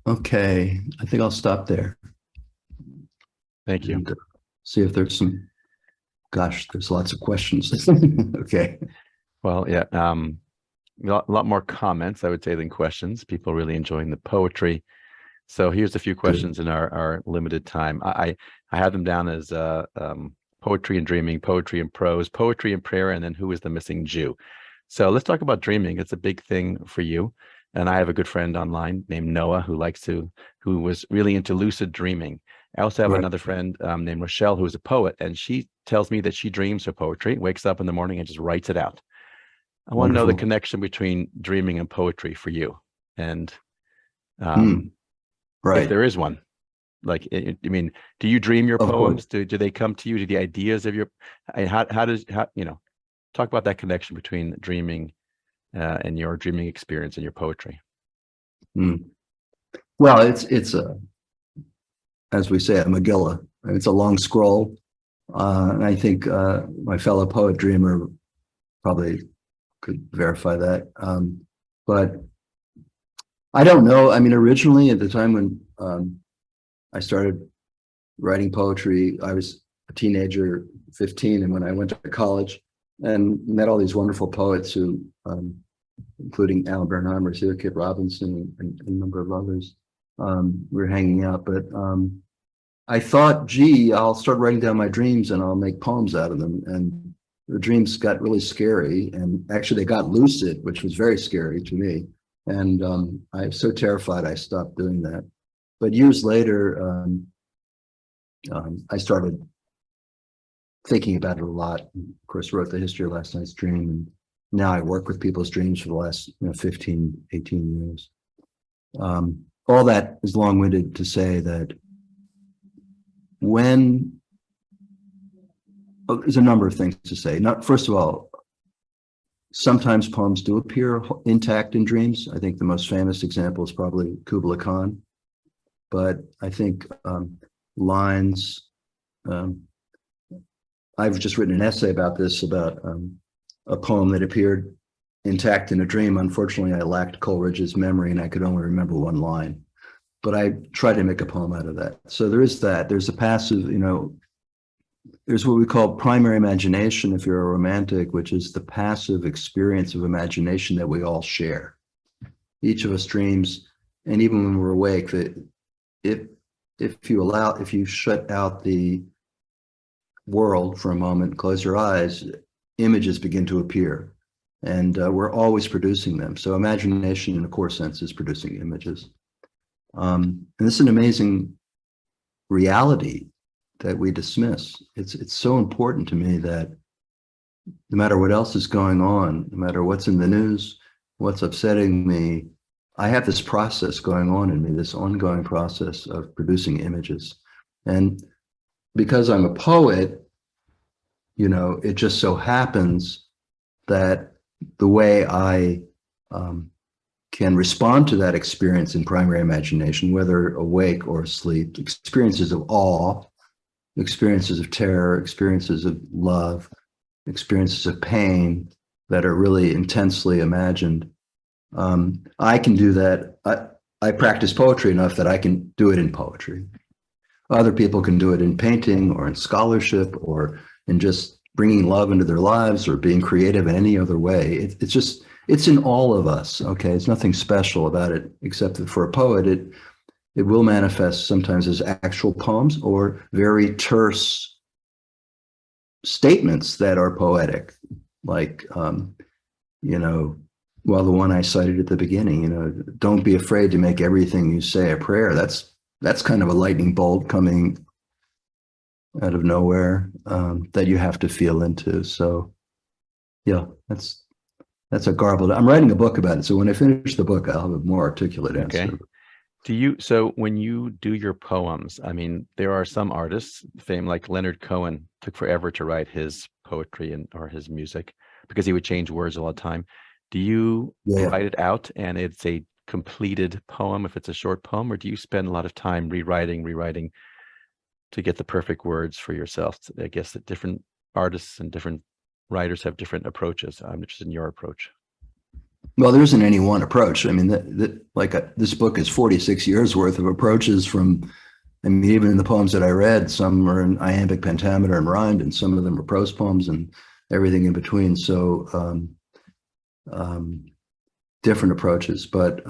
Okay, I think I'll stop there. Thank you. And see if there's some, gosh, there's lots of questions. Okay. Well, yeah, a lot more comments, I would say, than questions. People really enjoying the poetry. So here's a few questions in our limited time. I have them down as poetry and dreaming, poetry and prose, poetry and prayer, and then who is the missing Jew? So let's talk about dreaming. It's a big thing for you. And I have a good friend online named Noah who was really into lucid dreaming. I also have another friend named Rochelle, who is a poet, and she tells me that she dreams her poetry, wakes up in the morning and just writes it out. I want to know the connection between dreaming and poetry for you, and if there is one. Like, I mean, do you dream your poems? Do they come to you? Do the ideas of your, how talk about that connection between dreaming and your dreaming experience and your poetry? Well, it's a, as we say, a Megillah. It's a long scroll. And I think my fellow poet dreamer probably could verify that. But I don't know. I mean, originally at the time when I started writing poetry, I was a teenager, 15, and when I went to college and met all these wonderful poets who, including Alan Bernheimer, Cedar Kit Robinson, and a number of others, we were hanging out. But I thought, gee, I'll start writing down my dreams and I'll make poems out of them. And the dreams got really scary, and actually they got lucid, which was very scary to me. And I was so terrified I stopped doing that. But years later, I started thinking about it a lot. Of course, wrote The History of Last Night's Dream, and now I work with people's dreams for the last 15, 18 years. All that is long-winded to say that there's a number of things to say. First of all, sometimes poems do appear intact in dreams. I think the most famous example is probably Kubla Khan. But I think lines, I've just written an essay about this, about a poem that appeared intact in a dream. Unfortunately, I lacked Coleridge's memory and I could only remember one line. But I tried to make a poem out of that. So there is that. There's a passive, there's what we call primary imagination if you're a romantic, which is the passive experience of imagination that we all share. Each of us dreams, and even when we're awake, that if you shut out the world for a moment, close your eyes, images begin to appear, and we're always producing them. So imagination, in a core sense, is producing images, and this is an amazing reality that we dismiss. It's so important to me that no matter what else is going on, no matter what's in the news, what's upsetting me, I have this process going on in me, this ongoing process of producing images. And because I'm a poet, it just so happens that the way I can respond to that experience in primary imagination, whether awake or asleep, experiences of awe, experiences of terror, experiences of love, experiences of pain that are really intensely imagined. I can do that. I practice poetry enough that I can do it in poetry. Other people can do it in painting or in scholarship or in just bringing love into their lives or being creative in any other way. It's just, it's in all of us. Okay. It's nothing special about it, except that for a poet, it will manifest sometimes as actual poems or very terse statements that are poetic, like, well, the one I cited at the beginning, don't be afraid to make everything you say a prayer. That's kind of a lightning bolt coming out of nowhere, that you have to feel into. So yeah, that's a garbled. I'm writing a book about it. So when I finish the book, I'll have a more articulate answer. Okay. So when you do your poems, I mean, there are some artists, like Leonard Cohen took forever to write his poetry or his music because he would change words all the time. Do you write it out and it's a completed poem if it's a short poem, or do you spend a lot of time rewriting to get the perfect words for yourself? I guess that different artists and different writers have different approaches. I'm interested in your approach. Well, there isn't any one approach. I mean, this book is 46 years worth of approaches from, I mean, even in the poems that I read, some are in iambic pentameter and rhymed, and some of them are prose poems and everything in between. So different approaches, but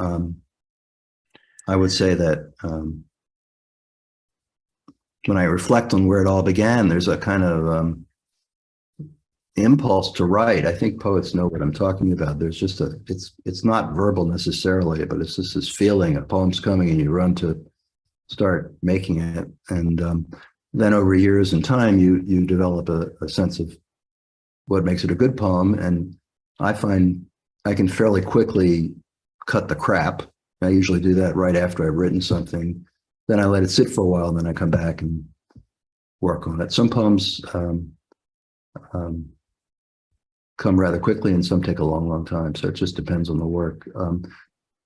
I would say that when I reflect on where it all began, there's a kind of impulse to write. I think poets know what I'm talking about. There's just it's not verbal necessarily, but it's just this feeling, a poem's coming and you run to start making it. And then over years and time, you develop a sense of what makes it a good poem. And I find I can fairly quickly cut the crap. I usually do that right after I've written something. Then I let it sit for a while, and then I come back and work on it. Some poems come rather quickly, and some take a long, long time. So it just depends on the work.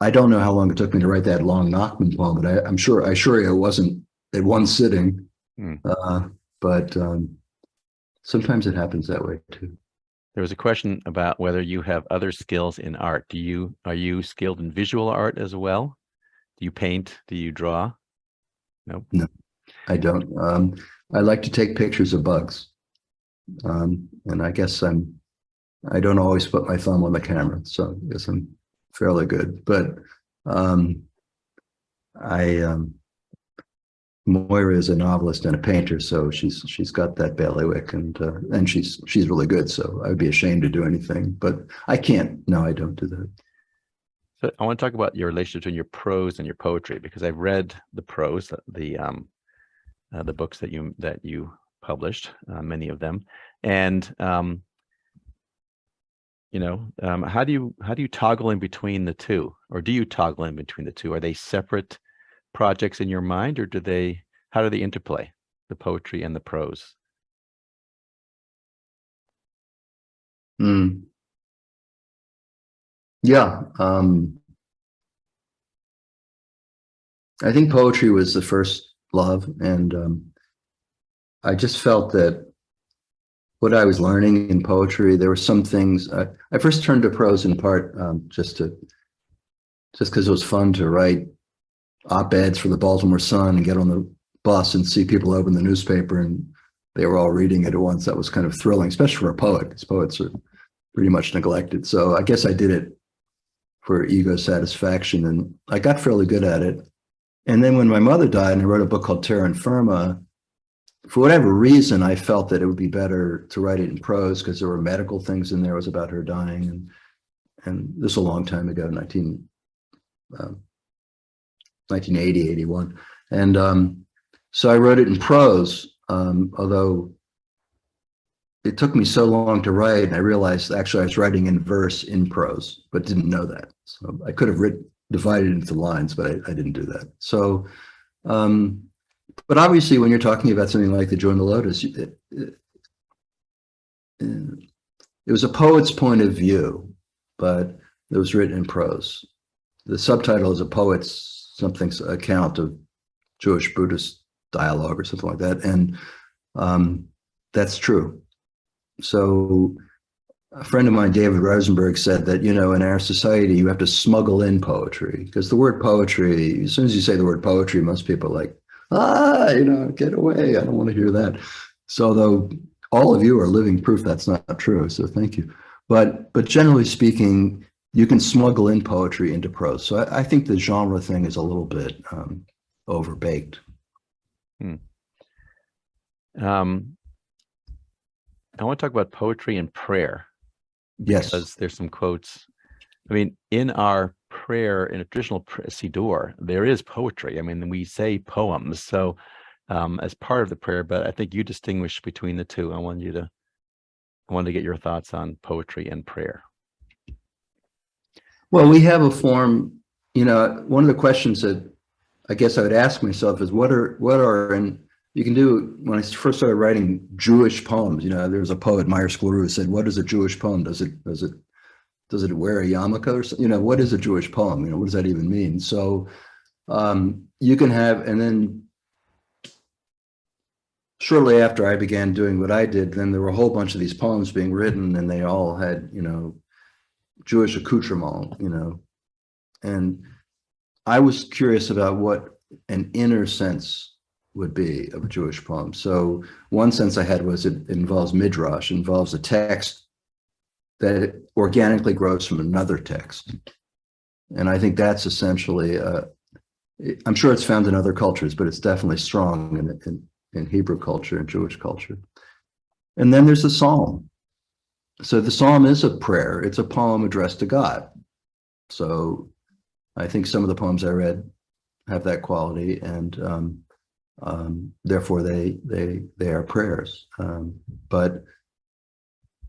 I don't know how long it took me to write that long Nachman poem, but I'm sure it wasn't at one sitting. But sometimes it happens that way too. There was a question about whether you have other skills in art. Are you skilled in visual art as well? Do you paint? Do you draw? Nope. No, I don't. I like to take pictures of bugs. And I guess I don't always put my thumb on the camera, so I guess I'm fairly good. But Moira is a novelist and a painter, so she's got that bailiwick, and she's really good. So I would be ashamed to do anything, but I can't. No, I don't do that. So I want to talk about your relationship between your prose and your poetry, because I've read the prose, the books that you published, many of them, and how do you toggle in between the two, or do you toggle in between the two? Are they separate projects in your mind, or how do they interplay, the poetry and the prose? Yeah. I think poetry was the first love, and I just felt that what I was learning in poetry, there were some things I first turned to prose in part just because it was fun to write op-eds for the Baltimore Sun and get on the bus and see people open the newspaper and they were all reading it at once. That was kind of thrilling, especially for a poet, because poets are pretty much neglected. So I guess I did it for ego satisfaction, and I got fairly good at it. And then when my mother died and I wrote a book called Terra Infirma, for whatever reason, I felt that it would be better to write it in prose because there were medical things in there. It was about her dying, and this was a long time ago, 1980, 81. And so I wrote it in prose, although it took me so long to write, and I realized actually I was writing in verse in prose, but didn't know that. So I could have divided it into lines, but I didn't do that. So, but obviously when you're talking about something like The Joy in the Lotus, it was a poet's point of view, but it was written in prose. the subtitle is a poet's something's account of Jewish Buddhist dialogue or something like that, and that's true. So a friend of mine, David Rosenberg, said that, in our society, you have to smuggle in poetry, because the word poetry, as soon as you say the word poetry, most people are like, get away. I don't want to hear that. So though all of you are living proof that's not true. So thank you. But generally speaking, you can smuggle in poetry into prose. So I think the genre thing is a little bit overbaked. I want to talk about poetry and prayer. Yes. Because there's some quotes. I mean, in our prayer, in a traditional Siddur, there is poetry. I mean, we say poems. So as part of the prayer, but I think you distinguish between the two. I wanted to get your thoughts on poetry and prayer. Well, we have a form, one of the questions that I guess I would ask myself is and you can do, when I first started writing Jewish poems, there was a poet, Meyer Scleroux, who said, what is a Jewish poem? Does it wear a yarmulke or something? What is a Jewish poem? What does that even mean? So you can have, and then shortly after I began doing what I did, then there were a whole bunch of these poems being written, and they all had, Jewish accoutrement, and I was curious about what an inner sense would be of a Jewish poem. So one sense I had was it involves midrash, involves a text that organically grows from another text. And I think that's essentially, I'm sure it's found in other cultures, but it's definitely strong in Hebrew culture and Jewish culture. And then there's a psalm. So the psalm is a prayer. It's a poem addressed to God. So I think some of the poems I read have that quality, and therefore they are prayers. But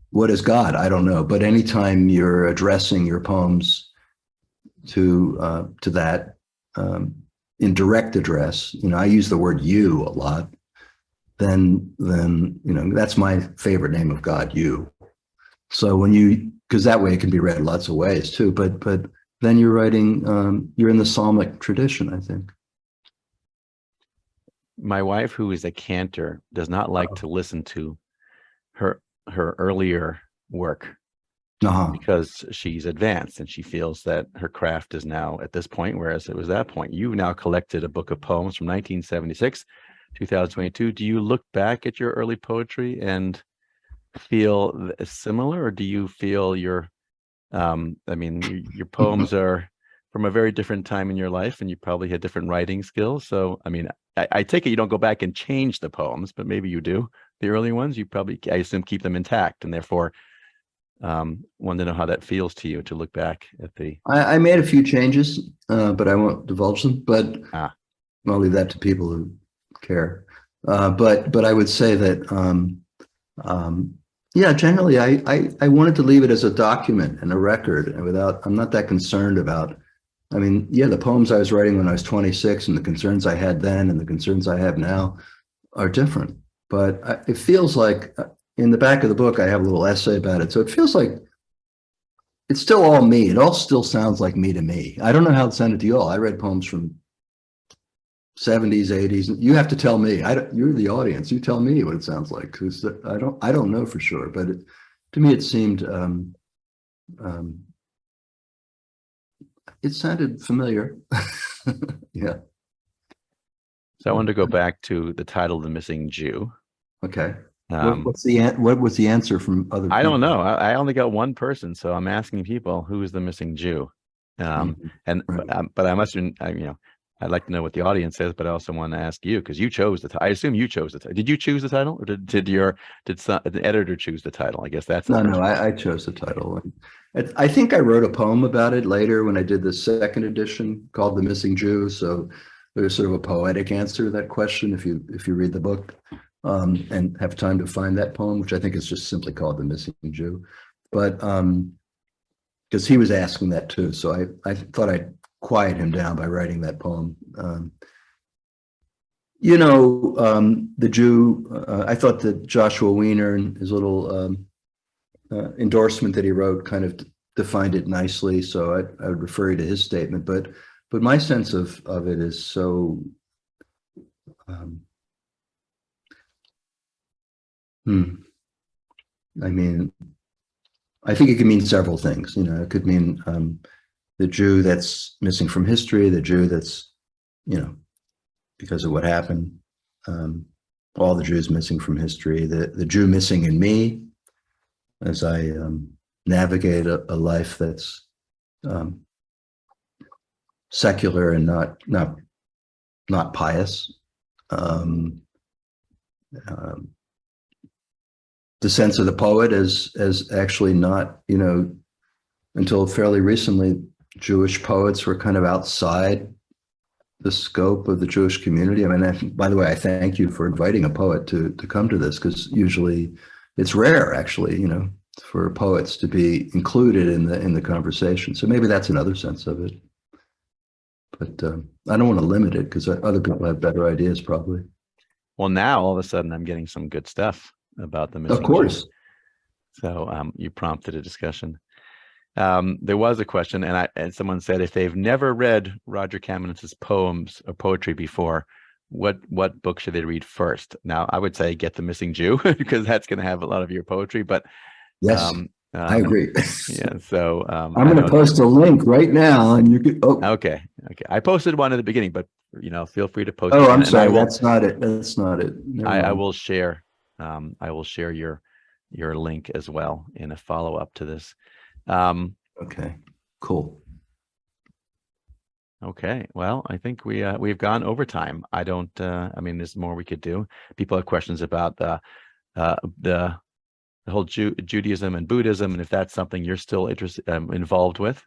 what is God? I don't know. But anytime you're addressing your poems to that in direct address, I use the word you a lot. Then that's my favorite name of God, you. So because that way it can be read lots of ways too. But then you're writing, you're in the psalmic tradition, I think. My wife, who is a cantor, does not like to listen to her earlier work because she's advanced and she feels that her craft is now at this point, whereas it was that point. You've now collected a book of poems from 1976, 2022. Do you look back at your early poetry and feel similar, or do you feel your poems are from a very different time in your life, and you probably had different writing skills? So I take it you don't go back and change the poems, but maybe you do. The early ones, you probably, I assume, keep them intact, and therefore wanted to know how that feels to you to look back at the. I made a few changes, but I won't divulge them. But I'll leave that to people who care. But I would say that generally I wanted to leave it as a document and a record, and I'm not that concerned about. The poems I was writing when I was 26 and the concerns I had then and the concerns I have now are different. But it feels like in the back of the book, I have a little essay about it. So it feels like it's still all me. It all still sounds like me to me. I don't know how it sounded to you all. I read poems from 70s, 80s. You have to tell me. You're the audience. You tell me what it sounds like, because I don't know for sure. But to me, it seemed it sounded familiar. Yeah. So I wanted to go back to the title, "The Missing Jew." Okay. What was the answer from other people? I don't know. I only got one person, so I'm asking people, who is the missing Jew? But I must, I'd like to know what the audience says, but I also want to ask you, because you chose the title. I assume you chose the title. Did you choose the title, or did the editor choose the title? I guess that's no. I chose the title. I think I wrote a poem about it later when I did the second edition called "The Missing Jew." So there's sort of a poetic answer to that question if you read the book and have time to find that poem, which I think is just simply called "The Missing Jew." But because he was asking that too, so I thought I'd quiet him down by writing that poem. The Jew, I thought that Joshua Wiener and his little endorsement that he wrote kind of defined it nicely, so I would refer you to his statement. But my sense of it is so. I mean, I think it could mean several things. It could mean the Jew that's missing from history, the Jew that's, because of what happened, all the Jews missing from history, the Jew missing in me as I navigate a life that's secular and not pious. The sense of the poet as actually not, until fairly recently, Jewish poets were kind of outside the scope of the Jewish community. I mean, by the way, I thank you for inviting a poet to come to this, because usually it's rare, actually, for poets to be included in the conversation. So maybe that's another sense of it. But I don't want to limit it, because other people have better ideas, probably. Well, now all of a sudden I'm getting some good stuff about the missing Of course. Jew. So you prompted a discussion. There was a question, and someone said, if they've never read Rodger Kamenetz's poems or poetry before, what book should they read first? Now, I would say get The Missing Jew, because that's going to have a lot of your poetry. But yes, I agree. Yeah, so I'm going to post a link right now, and you can. Oh, okay. I posted one at the beginning, but feel free to post. Oh, I'm sorry. That's not it. That's not it. I will share. I will share your link as well in a follow up to this. Okay, cool. Okay, well, I think we've gone over time. I mean, there's more we could do. People have questions about the whole Judaism and Buddhism, and if that's something you're still involved with.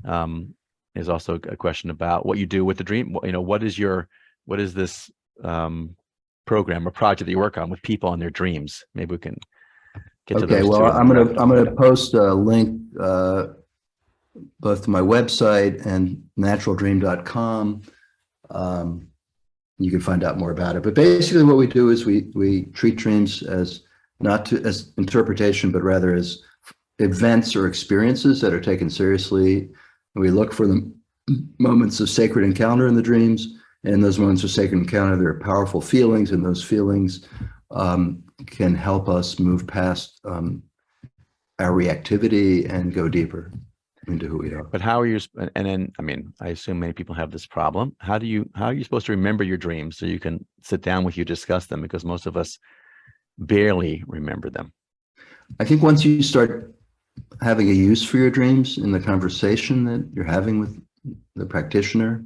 There's also a question about what you do with the dream. What is this program or project that you work on with people on their dreams? Maybe we can get to those. Okay, well, I'm gonna post a link both to my website and naturaldream.com. You can find out more about it. But basically what we do is we treat dreams as as interpretation, but rather as events or experiences that are taken seriously. We look for the moments of sacred encounter in the dreams. And in those moments of sacred encounter, there are powerful feelings, and those feelings can help us move past our reactivity and go deeper into who we are. But how are you? And then, I mean, I assume many people have this problem. How are you supposed to remember your dreams so you can sit down with you, discuss them? Because most of us barely remember them. I think once you start having a use for your dreams in the conversation that you're having with the practitioner,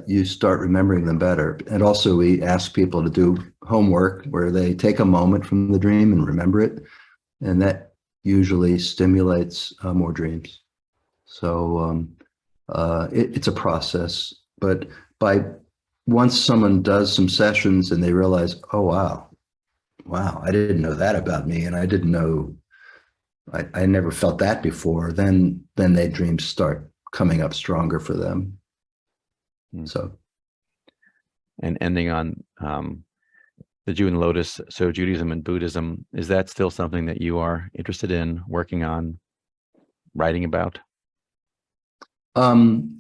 you start remembering them better. And also we ask people to do homework where they take a moment from the dream and remember it. And that usually stimulates more dreams. So it's a process, but once someone does some sessions and they realize, oh, wow, I didn't know that about me. And I didn't know, I never felt that before. Then their dreams start coming up stronger for them. So, and ending on the Jew and Lotus, so Judaism and Buddhism, is that still something that you are interested in working on, writing about? I'm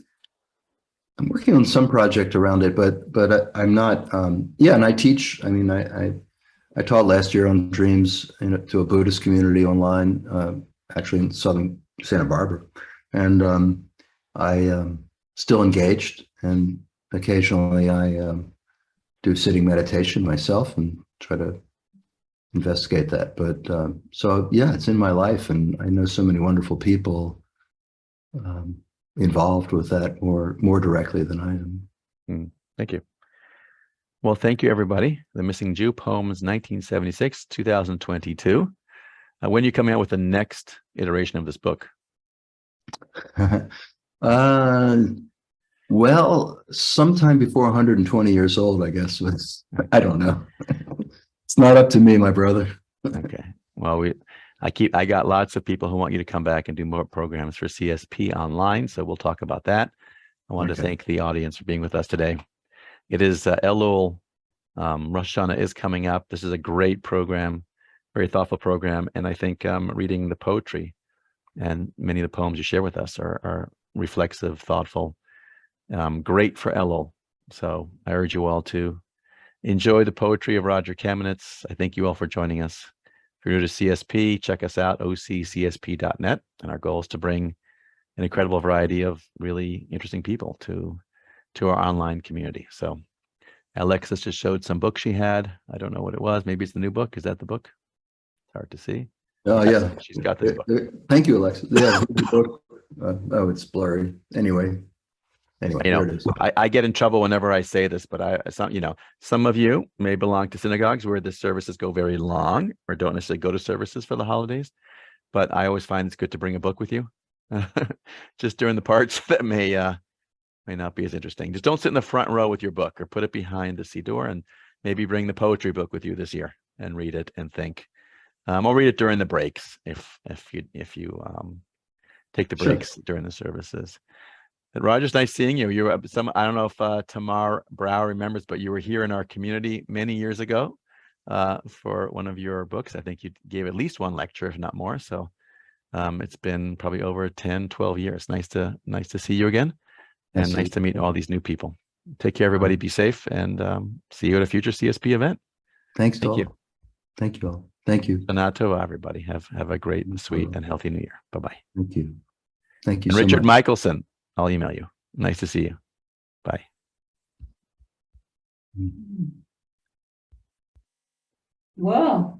working on some project around it, but I'm not. Yeah, and I teach. I mean, I taught last year on dreams to a Buddhist community online, actually in southern Santa Barbara, and I still engaged, and occasionally I do sitting meditation myself and try to investigate that. But so yeah, it's in my life, and I know so many wonderful people involved with that more directly than I am. Thank you. Well, thank you, everybody. The Missing Jew, Poems 1976, 2022. When are you coming out with the next iteration of this book? Well, sometime before 120 years old, I guess. I don't know. It's not up to me, my brother. Okay. Well, I got lots of people who want you to come back and do more programs for CSP online. So we'll talk about that. I want to thank the audience for being with us today. It is Elul. Rosh Hashanah is coming up. This is a great program very thoughtful program. And I think reading the poetry and many of the poems you share with us are reflexive, thoughtful, great for LO. So I urge you all to enjoy the poetry of Rodger Kamenetz. I thank you all for joining us. If you're new to CSP, check us out, occsp.net. And our goal is to bring an incredible variety of really interesting people to our online community. So Alexis just showed some books she had. I don't know what it was. Maybe it's the new book. Is that the book? It's hard to see. Oh, Yes, yeah. she's got this book. Thank you, Alexis. Yeah. Oh, it's blurry. Anyway, here it is. I get in trouble whenever I say this, but some of you may belong to synagogues where the services go very long or don't necessarily go to services for the holidays. But I always find it's good to bring a book with you just during the parts that may not be as interesting. Just don't sit in the front row with your book, or put it behind the Siddur, and maybe bring the poetry book with you this year and read it and think. I'll read it during the breaks if you take the breaks during the services. But Rodger's nice seeing you. You were I don't know if Tamar Brow remembers, but you were here in our community many years ago for one of your books. I think you gave at least one lecture, if not more. So it's been probably over 10, 12 years. Nice to see you again. And nice to meet all these new people. Take care, everybody. Be safe, and see you at a future CSP event. Thanks, Thank you. Thank you all. Thank you. Shana Tova, everybody. Have a great and sweet and healthy new year. Bye-bye. Thank you. Thank you and so Richard much. Michelson, I'll email you. Nice to see you. Bye. Wow.